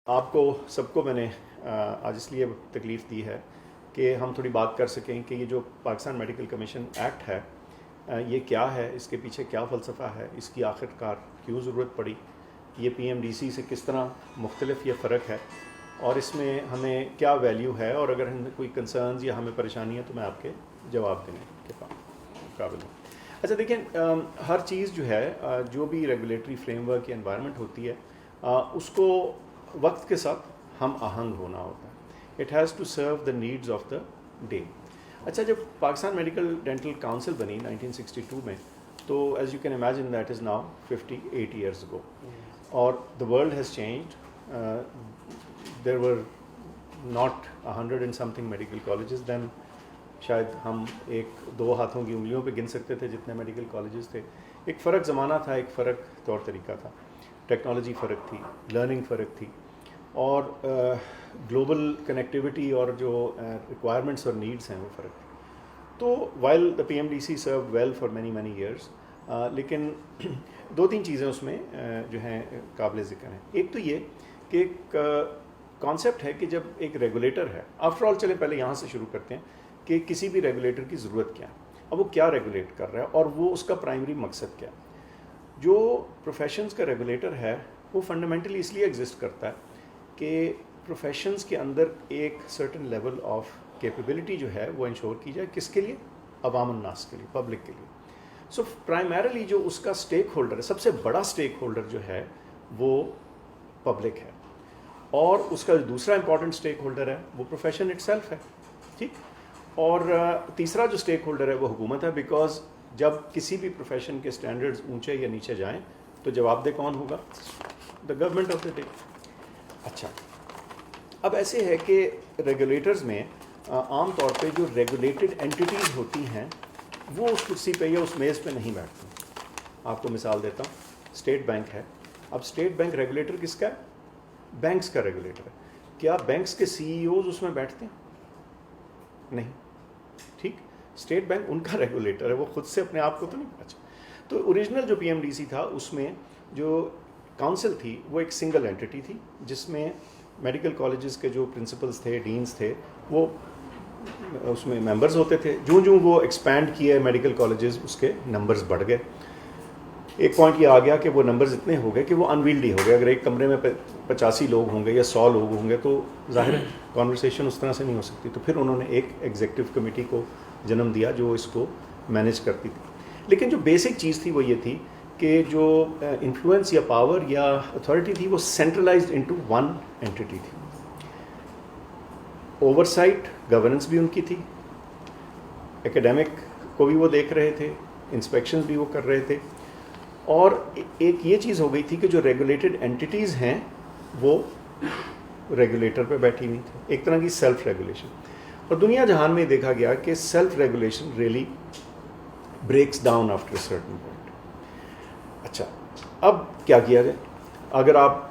آپ کو سب کو میں نے آج اس لیے تکلیف دی ہے کہ ہم تھوڑی بات کر سکیں کہ یہ جو پاکستان میڈیکل کمیشن ایکٹ ہے یہ کیا ہے، اس کے پیچھے کیا فلسفہ ہے، اس کی آخر کار کیوں ضرورت پڑی، یہ پی ایم ڈی سی سے کس طرح مختلف یہ فرق ہے اور اس میں ہمیں کیا ویلیو ہے، اور اگر ہمیں کوئی کنسرنز یا ہمیں پریشانی ہے تو میں آپ کے جواب دینے کے قابل ہوں۔ اچھا دیکھیں، ہر چیز جو ہے جو بھی ریگولیٹری فریم ورک یا انوائرمنٹ ہوتی ہے اس کو وقت کے ساتھ ہم آہنگ ہونا ہوتا ہے۔ It has to serve the needs of the day. اچھا، جب پاکستان میڈیکل ڈینٹل کاؤنسل بنی 1962 میں، تو as you can imagine that is now 58 years ago, اور the world has changed. There were not 100 and something medical colleges then, شاید ہم ایک دو ہاتھوں کی انگلیوں پہ گن سکتے تھے جتنے میڈیکل کالجز تھے۔ ایک فرق زمانہ تھا، ایک فرق طور طریقہ تھا، ٹیکنالوجی فرق تھی، لرننگ فرق تھی، اور گلوبل کنیکٹیوٹی اور جو ریکوائرمنٹس اور نیڈس ہیں وہ فرق تھی۔ تو while the P M D C serve well for many years, لیکن دو تین چیزیں اس میں جو ہیں قابل ذکر ہیں۔ ایک تو یہ کہ ایک کانسیپٹ ہے کہ جب ایک ریگولیٹر ہے، آفٹر آل چلیں پہلے یہاں سے شروع کرتے ہیں کہ کسی بھی ریگولیٹر کی ضرورت کیا ہے، اب وہ کیا ریگولیٹ کر رہا ہے اور وہ اس کا پرائمری مقصد کیا ہے۔ جو پروفیشنز کا ریگولیٹر ہے وہ فنڈامنٹلی اس لیے ایگزسٹ کرتا ہے کہ پروفیشنز کے اندر ایک سرٹن لیول آف کیپیبلٹی جو ہے وہ انشور کی جائے، کس کے لیے؟ عوام الناس کے لیے، پبلک کے لیے۔ سو پرائمریلی جو اس کا اسٹیک ہولڈر ہے، سب سے بڑا اسٹیک ہولڈر جو ہے وہ پبلک ہے، اور اس کا جو دوسرا امپورٹنٹ اسٹیک ہولڈر ہے وہ پروفیشن اٹ سیلف ہے، ٹھیک، اور تیسرا جو اسٹیک ہولڈر ہے وہ حکومت ہے، بیکاز جب کسی بھی پروفیشن کے اسٹینڈرڈز اونچے یا نیچے جائیں تو جواب دہ کون ہوگا؟ The government of the day. اچھا، اب ایسے ہے کہ ریگولیٹرز میں عام طور پہ جو ریگولیٹڈ اینٹیٹیز ہوتی ہیں وہ اس کرسی پہ یا اس میز پہ نہیں بیٹھتی۔ آپ کو مثال دیتا ہوں، اسٹیٹ بینک ہے۔ اب اسٹیٹ بینک ریگولیٹر کس کا ہے؟ بینکس کا ریگولیٹر ہے۔ کیا بینکس کے سی ای اوز اس میں بیٹھتے ہیں؟ نہیں، ٹھیک، اسٹیٹ بینک ان کا ریگولیٹر ہے، وہ خود سے اپنے آپ کو تو نہیں۔ اچھا، تو اوریجنل جو پی ایم ڈی سی تھا اس میں جو کاؤنسل تھی وہ ایک سنگل اینٹی تھی، جس میں میڈیکل کالجز کے جو پرنسپلز تھے، ڈینز تھے، وہ اس میں ممبرز ہوتے تھے۔ جو وہ ایکسپینڈ کیے میڈیکل کالجز، اس کے نمبرز بڑھ گئے۔ ایک پوائنٹ یہ آ گیا کہ وہ نمبرز اتنے ہو گئے کہ وہ انویلڈی ہو گئے۔ اگر ایک کمرے میں 85 لوگ ہوں گے یا 100 لوگ ہوں گے تو ظاہر ہے کانورسیشن اس طرح سے نہیں ہو سکتی۔ تو پھر انہوں نے ایک ایگزیکٹو کمیٹی کو جنم دیا جو اس کو مینیج کرتی تھی۔ لیکن جو بیسک چیز تھی وہ یہ تھی کہ جو انفلوئنس یا پاور یا اتھارٹی تھی وہ سینٹرلائزڈ انٹو ون اینٹی تھی۔ اوور سائٹ گورننس بھی ان کی تھی، ایکیڈیمک کو بھی وہ دیکھ رہے تھے، انسپیکشنز بھی وہ کر رہے تھے، اور ایک یہ چیز ہو گئی تھی کہ جو ریگولیٹڈ اینٹیز ہیں وہ ریگولیٹر پہ بیٹھی ہوئی تھی، ایک طرح کی سیلف ریگولیشن۔ اور دنیا جہان میں دیکھا گیا کہ self regulation really breaks down after certain point. اچھا، اب کیا کیا جائے؟ اگر آپ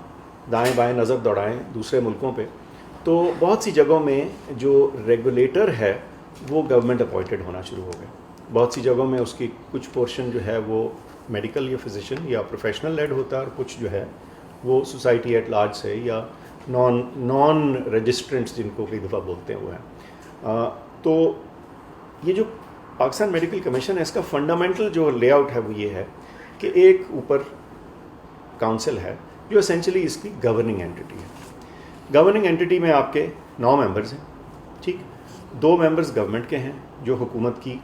دائیں بائیں نظر دوڑائیں دوسرے ملکوں پہ تو بہت سی جگہوں میں جو ریگولیٹر ہے وہ گورنمنٹ اپوائنٹڈ ہونا شروع ہو گئے۔ بہت سی جگہوں میں اس کی کچھ پورشن جو ہے وہ میڈیکل یا فزیشین یا پروفیشنل لیڈ ہوتا ہے، اور کچھ جو ہے وہ سوسائٹی ایٹ لارج سے یا نان رجسٹرنٹس جن کو کئی دفعہ بولتے ہیں وہ ہیں۔ تو یہ جو پاکستان میڈیکل کمیشن ہے اس کا فنڈامنٹل جو لے آؤٹ ہے وہ یہ ہے کہ ایک اوپر کاؤنسل ہے جو اسینچلی اس کی گورننگ اینٹی ہے۔ گورننگ اینٹی میں آپ کے 9 ممبرز ہیں، ٹھیک، 2 ممبرز گورنمنٹ کے ہیں جو حکومت کی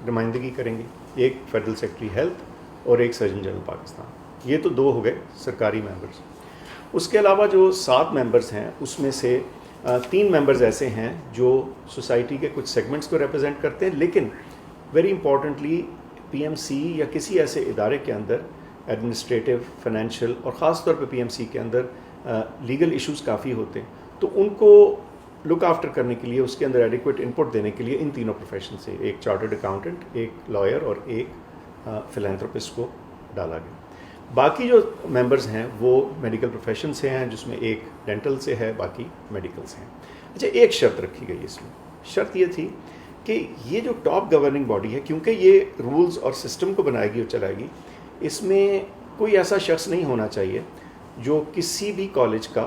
نمائندگی کریں گے، ایک فیڈرل سیکرٹری ہیلتھ اور ایک سرجن جنرل پاکستان۔ یہ تو 2 ہو گئے سرکاری ممبرز۔ اس کے علاوہ جو 7 ممبرز ہیں اس میں سے 3 ممبرز ایسے ہیں جو سوسائٹی کے کچھ سیگمنٹس کو ریپرزینٹ کرتے ہیں، لیکن very importantly P M C یا کسی ایسے ادارے کے اندر ایڈمنسٹریٹو، فائنینشیل اور خاص طور پہ پی ایم سی کے اندر لیگل ایشوز کافی ہوتے ہیں، تو ان کو لک آفٹر کرنے کے لیے، اس کے اندر ایڈیکویٹ انپٹ دینے کے لیے ان تینوں پروفیشن سے ایک چارٹرڈ اکاؤنٹنٹ، ایک لائر اور ایک فلینتھروپسٹ کو ڈالا گیا۔ باقی جو ممبرز ہیں وہ میڈیکل پروفیشن سے ہیں، جس میں ایک ڈینٹل سے ہے، باقی میڈیکل سے ہیں۔ اچھا، ایک شرط رکھی گئی اس میں، شرط یہ تھی کہ یہ جو ٹاپ گورننگ باڈی ہے، کیونکہ یہ رولز اور سسٹم کو بنائے گی اور چلائے گی، اس میں کوئی ایسا شخص نہیں ہونا چاہیے جو کسی بھی کالج کا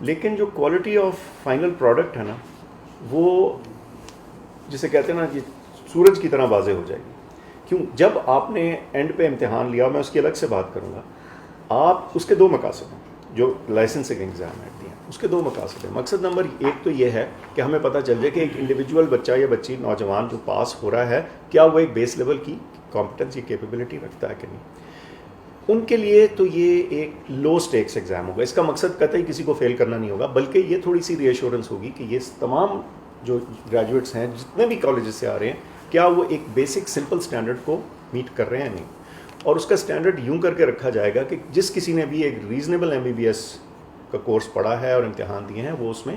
لیکن جو کوالٹی آف فائنل پروڈکٹ ہے نا وہ جسے کہتے ہیں نا کہ سورج کی طرح واضح ہو جائے گی. کیوں؟ جب آپ نے اینڈ پہ امتحان لیا, میں اس کی الگ سے بات کروں گا, آپ اس کے دو مقاصد ہیں جو لائسنسنگ ایگزام ایٹ ہیں, اس کے دو مقاصد ہیں. مقصد نمبر ایک تو یہ ہے کہ ہمیں پتہ چل جائے کہ ایک انڈیویجول بچہ یا بچی نوجوان جو پاس ہو رہا ہے کیا وہ ایک بیس لیول کی کمپٹنس یا کیپیبلٹی رکھتا ہے کہ نہیں. ان کے لیے تو یہ ایک لو سٹیکس ایگزام ہوگا. اس کا مقصد قطعی کسی کو فیل کرنا نہیں ہوگا, بلکہ یہ تھوڑی سی ری ایشورنس ہوگی کہ یہ تمام جو گریجویٹس ہیں جتنے بھی کالجز سے آ رہے ہیں کیا وہ ایک بیسک سمپل سٹینڈرڈ کو میٹ کر رہے ہیں نہیں. اور اس کا سٹینڈرڈ یوں کر کے رکھا جائے گا کہ جس کسی نے بھی ایک ریزنیبل MBBS کا کورس پڑھا ہے اور امتحان دیے ہیں وہ اس میں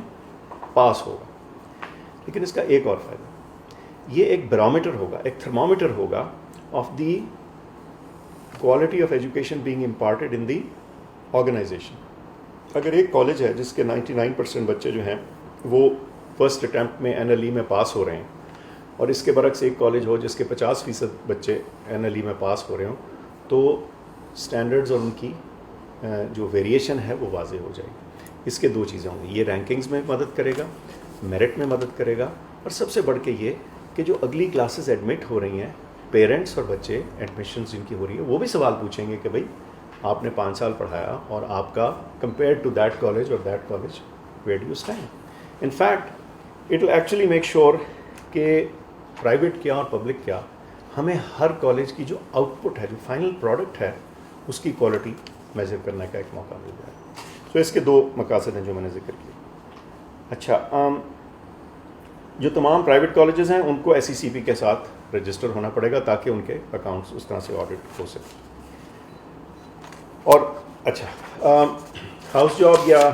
پاس ہوگا. لیکن اس کا ایک اور فائدہ, یہ ایک بیرومیٹر ہوگا, ایک تھرمومیٹر ہوگا of the quality of education being imparted in the organisation. اگر ایک کالج ہے جس کے 99% بچے جو ہیں وہ فرسٹ اٹیمپٹ میں NLE میں پاس ہو رہے ہیں, اور اس کے برعکس ایک کالج ہو جس کے 50% بچے NLE میں پاس ہو رہے ہوں, تو سٹینڈرڈز اور ان کی جو ویریشن ہے وہ واضح ہو جائے گی. اس کے دو چیزیں ہوں گی, یہ رینکنگز میں مدد کرے گا, میرٹ میں مدد کرے گا, اور سب سے بڑھ کے یہ کہ جو اگلی کلاسز ایڈمٹ ہو رہی ہیں پیرنٹس اور بچے ایڈمیشنز جن کی ہو رہی ہے وہ بھی سوال پوچھیں گے کہ بھائی آپ نے 5 سال پڑھایا اور آپ کا کمپیئر ٹو دیٹ کالج اور that college where do you stand. In fact it will actually make sure کہ پرائیویٹ کیا اور پبلک کیا, ہمیں ہر کالج کی جو آؤٹ پٹ ہے, جو فائنل پروڈکٹ ہے, اس کی کوالٹی میجر کرنے کا ایک موقع مل جائے. تو اس کے دو مقاصد ہیں جو میں نے ذکر کیا. اچھا, جو تمام پرائیویٹ کالجز ہیں ان کو SECP کے ساتھ رجسٹر ہونا پڑے گا تاکہ ان کے اکاؤنٹس اس طرح سے آڈٹ ہو سکے. اور اچھا, ہاؤس جاب یا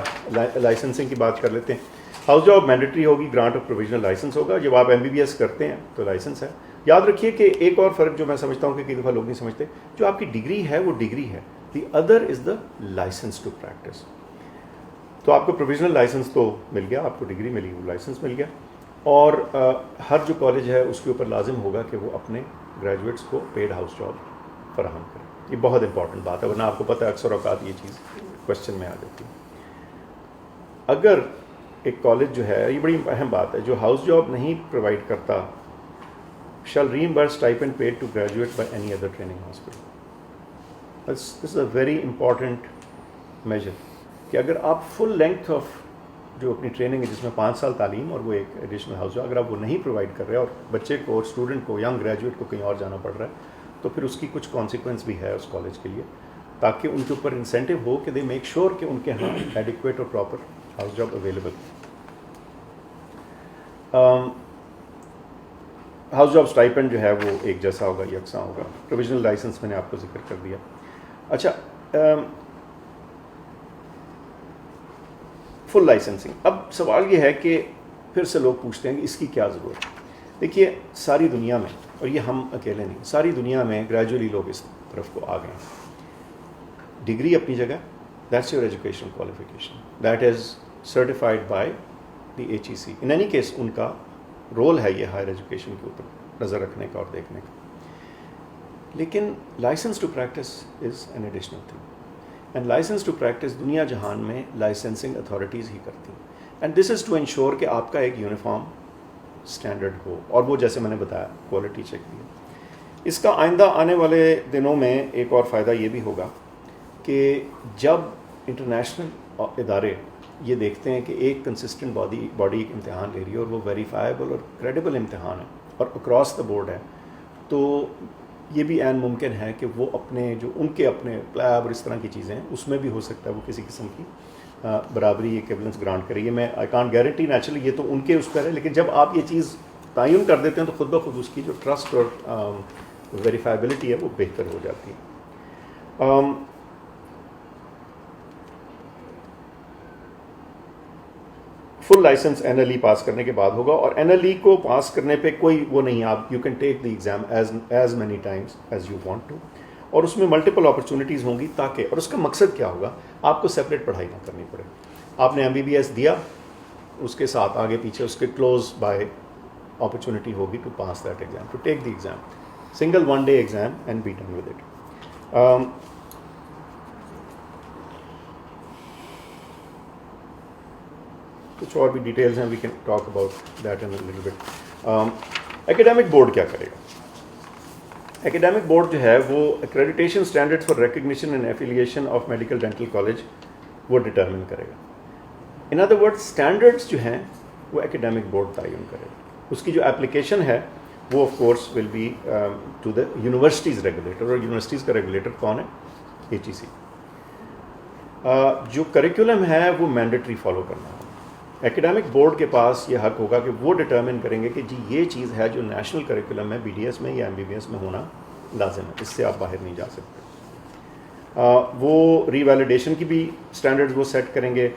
لائسنسنگ کی بات کر لیتے ہیں. ہاؤس جاب مینڈیٹری ہوگی, گرانٹ آف پروویژنل لائسنس ہوگا. جب آپ MBBS کرتے ہیں تو لائسنس ہے. یاد رکھیے کہ ایک اور فرق جو میں سمجھتا ہوں کہ کئی دفعہ لوگ نہیں سمجھتے, جو آپ کی ڈگری ہے وہ ڈگری ہے, the other is the licence to practice. تو آپ کو پروویژنل لائسنس تو مل گیا, آپ کو ڈگری ملی, وہ لائسنس مل گیا, اور ہر جو کالج ہے اس کے اوپر لازم ہوگا کہ وہ اپنے گریجویٹس کو پیڈ ہاؤس جاب فراہم کرے. یہ بہت امپورٹنٹ بات ہے, ورنہ آپ کو پتہ ہے اکثر اوقات یہ چیز کوشچن میں آ جاتی ہے. اگر ایک کالج جو ہے, یہ بڑی اہم بات ہے, جو ہاؤس جاب نہیں پرووائڈ کرتا shall reimburse stipend paid to graduate by any other training hospital. This is a very important major کہ اگر آپ فل لینتھ آف جو اپنی ٹریننگ ہے جس میں 5 سال تعلیم اور وہ ایک ایڈیشنل ہاؤس جاب, اگر آپ وہ نہیں پرووائڈ کر رہے اور بچے کو اور اسٹوڈنٹ کو, ینگ گریجویٹ کو کہیں اور جانا پڑ رہا ہے, تو پھر اس کی کچھ کانسیکوینس بھی ہے اس کالج کے لیے, تاکہ ان کے اوپر انسینٹیو ہو کہ دے میک شیور کہ ان کے ہاں ایڈیکویٹ اور proper house job available. House job stipend جو ہے وہ ایک جیسا ہوگا, یکساں ہوگا. پروویژنل لائسنس میں نے آپ کو ذکر کر دیا. اچھا, فل لائسنسنگ. اب سوال یہ ہے کہ پھر سے لوگ پوچھتے ہیں کہ اس کی کیا ضرورت ہے. دیکھیے, ساری دنیا میں, اور یہ ہم اکیلے نہیں, ساری دنیا میں گریجولی لوگ اس طرف کو آ گئے ہیں. ڈگری اپنی جگہ, that's your educational qualification, that is certified by the HEC. In any case ان کا رول ہے یہ ہائر ایجوکیشن کے اوپر نظر رکھنے کا اور دیکھنے کا. لیکن licence to practice is an additional thing, and licence to practice دنیا جہان میں لائسنسنگ اتھارٹیز ہی کرتی ہیں. And this is to ensure کہ آپ کا ایک یونیفارم اسٹینڈرڈ ہو, اور وہ جیسے میں نے بتایا کوالٹی چیک بھی ہے. اس کا آئندہ آنے والے دنوں میں ایک اور فائدہ یہ بھی ہوگا کہ جب انٹرنیشنل ادارے یہ دیکھتے ہیں کہ ایک کنسسٹنٹ باڈی ایک امتحان لے رہی ہے اور وہ ویریفائبل اور کریڈیبل امتحان ہے اور اکراس دا بورڈ ہے, تو یہ بھی عین ممکن ہے کہ وہ اپنے جو ان کے اپنے پلیب اور اس طرح کی چیزیں ہیں اس میں بھی ہو سکتا ہے وہ کسی قسم کی برابری ایکویولنس گرانٹ کرے. یہ میں آئی کانٹ گارنٹی, نیچرلی یہ تو ان کے اس پر ہے, لیکن جب آپ یہ چیز تعین کر دیتے ہیں تو خود بخود اس کی جو ٹرسٹ اور ویریفائبلٹی ہے وہ بہتر ہو جاتی ہے. فل لائسنس NLE پاس کرنے کے بعد ہوگا, اور NLE کو پاس کرنے پہ کوئی وہ نہیں, آپ you can take the exam as many times as you want to, اور اس میں ملٹیپل اپرچونیٹیز ہوں گی تاکہ, اور اس کا مقصد کیا ہوگا, آپ کو سیپریٹ پڑھائی نہ کرنی پڑے. آپ نے MBBS دیا, اس کے ساتھ آگے پیچھے اس کے کلوز بائی اپرچونیٹی ہوگی to pass that exam, to take the exam, single 1 day exam and be done with it. کچھ اور بھی ڈیٹیلز ہیں, we can talk about that in little bit. Academic board کیا کرے گا؟ ایکیڈیمک بورڈ جو ہے وہ accreditation standard for recognition and affiliation of medical dental college وہ ڈٹرمن کرے گا. ان ادر ورڈ اسٹینڈرڈس جو ہیں وہ ایکیڈیمک بورڈ تعین کرے گا. اس کی جو اپلیکیشن ہے وہ of course will be to the universities regulator, اور یونیورسٹیز کا ریگولیٹر کون ہے؟ HEC. جو کریکولم ہے وہ مینڈیٹری فالو کرنا ہوگا. ایکیڈیمک بورڈ کے پاس یہ حق ہوگا کہ وہ ڈٹرمن کریں گے کہ جی یہ چیز ہے جو نیشنل کریکولم میں BDS میں یا MBBS میں ہونا لازم ہے, اس سے آپ باہر نہیں جا سکتے. وہ ری ویلیڈیشن کی بھی اسٹینڈرڈز وہ سیٹ کریں گے.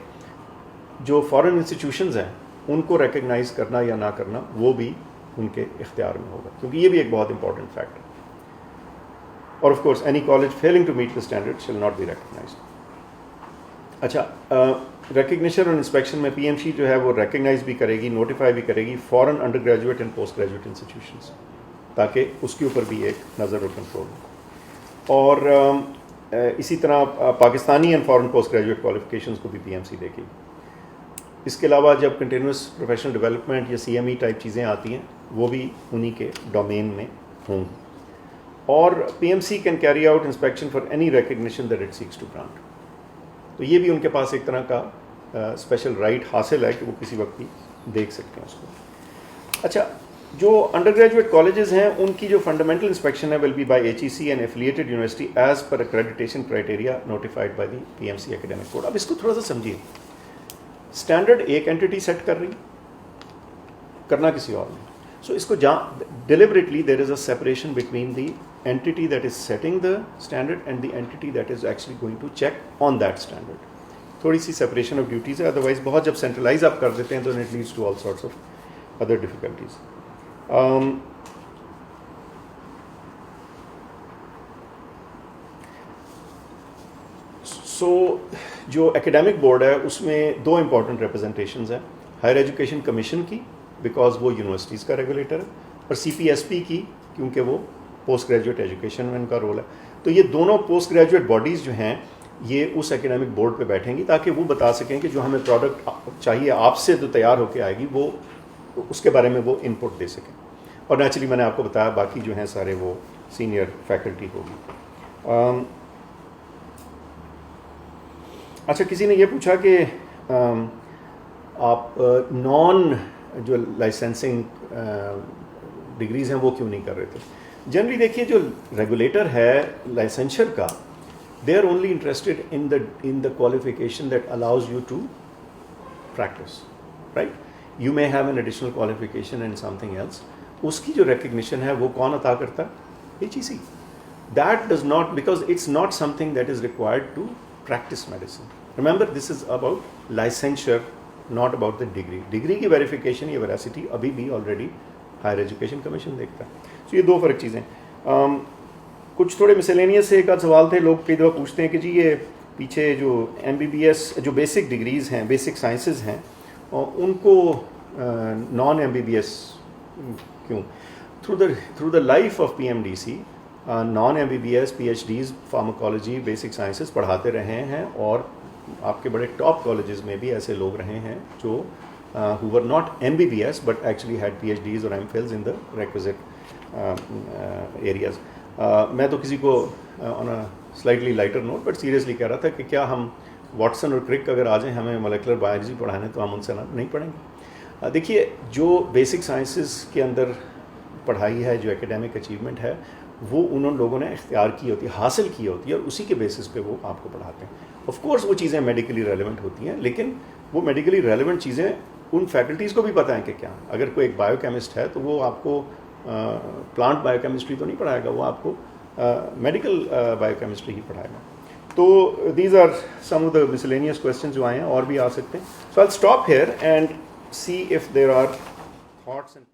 جو فارن انسٹیٹیوشنز ہیں ان کو ریکگنائز کرنا یا نہ کرنا وہ بھی ان کے اختیار میں ہوگا, کیونکہ یہ بھی ایک بہت امپورٹنٹ فیکٹ ہے. اور of course any college failing to meet the standard shall not be recognized. اچھا, ریکگنیشن اور انسپیکشن میں PMC جو ہے وہ ریکگنائز بھی کرے گی, نوٹیفائی بھی کرے گی foreign under graduate and post graduate institutions, تاکہ اس کے اوپر بھی ایک نظر اور کنٹرول ہو. اور اسی طرح Pakistani and foreign post graduate qualifications کو بھی PMC دیکھے گی. اس کے علاوہ جب کنٹینیوس پروفیشنل ڈیولپمنٹ یا CME ٹائپ چیزیں آتی ہیں وہ بھی انہی کے ڈومین میں ہوں گی. اور PMC can carry out inspection for any recognition that it seeks to grant. تو یہ بھی ان کے پاس ایک طرح کا اسپیشل رائٹ حاصل ہے کہ وہ کسی وقت بھی دیکھ سکتے ہیں اس کو. اچھا, جو انڈر گریجویٹ کالجز ہیں ان کی جو فنڈامنٹل انسپیکشن ہے will be by HEC and affiliated university as per accreditation criteria notified by the PMC academic board. اب اس کو تھوڑا سا سمجھیے. اسٹینڈرڈ ایک اینٹی سیٹ کر رہی, کرنا کسی اور نے. سو اس کو deliberately there is a separation between the entity that is setting the standard and the entity that is actually going to check on that standard. تھوڑی سی separation of duties ہے, otherwise بہت جب centralize آپ کر دیتے ہیں تو it leads to all sorts of other difficulties. So جو academic board ہے اس میں دو important representations ہیں, ہائر ایجوکیشن کمیشن کی بیکاز وہ یونیورسٹیز کا ریگولیٹر ہے, اور CPSP کی کیونکہ وہ پوسٹ گریجویٹ ایجوکیشن میں ان کا رول ہے. تو یہ دونوں پوسٹ گریجویٹ باڈیز جو ہیں یہ اس ایکیڈیمک بورڈ پہ بیٹھیں گی تاکہ وہ بتا سکیں کہ جو ہمیں پروڈکٹ چاہیے آپ سے جو تیار ہو کے آئے گی وہ اس کے بارے میں وہ ان پٹ دے سکیں. اور نیچرلی میں نے آپ کو بتایا باقی جو ہیں سارے وہ سینئر فیکلٹی ہوگی. اچھا, کسی نے یہ پوچھا کہ آپ نان جو لائسنسنگ ڈگریز ہیں وہ کیوں نہیں کر رہے تھے. جنرلی دیکھیے جو ریگولیٹر ہے لائسنشر کا, they are only interested in the qualification that allows you to practice, right. You may have an additional qualification and something else. اس کی جو ریکگنیشن ہے وہ کون عطا کرتا ہے؟ HEC. That does not, because it's not something that is required to practice medicine. Remember this is about licensure, not about the degree. Degree کی ویریفیکیشن یا ویراسٹی ابھی بھی آلریڈی ہائر ایجوکیشن کمیشن دیکھتا ہے. سو یہ دو فرق چیزیں. کچھ تھوڑے مسلینیس سے ایک آدھ سوال تھے, لوگ کئی دفعہ پوچھتے ہیں کہ جی یہ پیچھے جو MBBS جو بیسک ڈگریز ہیں, بیسک سائنسز ہیں, ان کو نان MBBS کیوں؟ Through the life of PMDC naan MBBS PhDs pharmacology basic sciences پڑھاتے رہے ہیں, اور آپ کے بڑے ٹاپ کالجز میں بھی ایسے لوگ رہے ہیں جو who were not MBBS but actually had PhDs or MPhils in the requisite areas. میں تو کسی کو on a slightly lighter note but seriously کہہ رہا تھا کہ کیا ہم واٹسن اور کرک اگر آ جائیں ہمیں مولیکولر بایولوجی پڑھانے تو ہم ان سے نہیں پڑھیں گے. دیکھیے جو بیسک سائنسز کے اندر پڑھائی ہے, جو ایکیڈیمک اچیومنٹ ہے, وہ انہوں لوگوں نے اختیار کی ہوتی ہے, حاصل کی ہوتی ہے, اور اسی کے بیسس پہ وہ آپ کو پڑھاتے ہیں. آف کورس وہ چیزیں میڈیکلی ریلیونٹ ہوتی ہیں, لیکن وہ میڈیکلی ریلیونٹ چیزیں ان فیکلٹیز کو بھی پتہ ہے کہ کیا. اگر کوئی ایک بایو کیمسٹ ہے تو وہ آپ کو پلانٹ بایو کیمسٹری تو نہیں پڑھائے گا, وہ آپ کو میڈیکل بایو کیمسٹری ہی پڑھائے گا. تو these are some of the miscellaneous questions جو آئے ہیں, اور بھی آ سکتے ہیں. So I stop here and see if there are thoughts and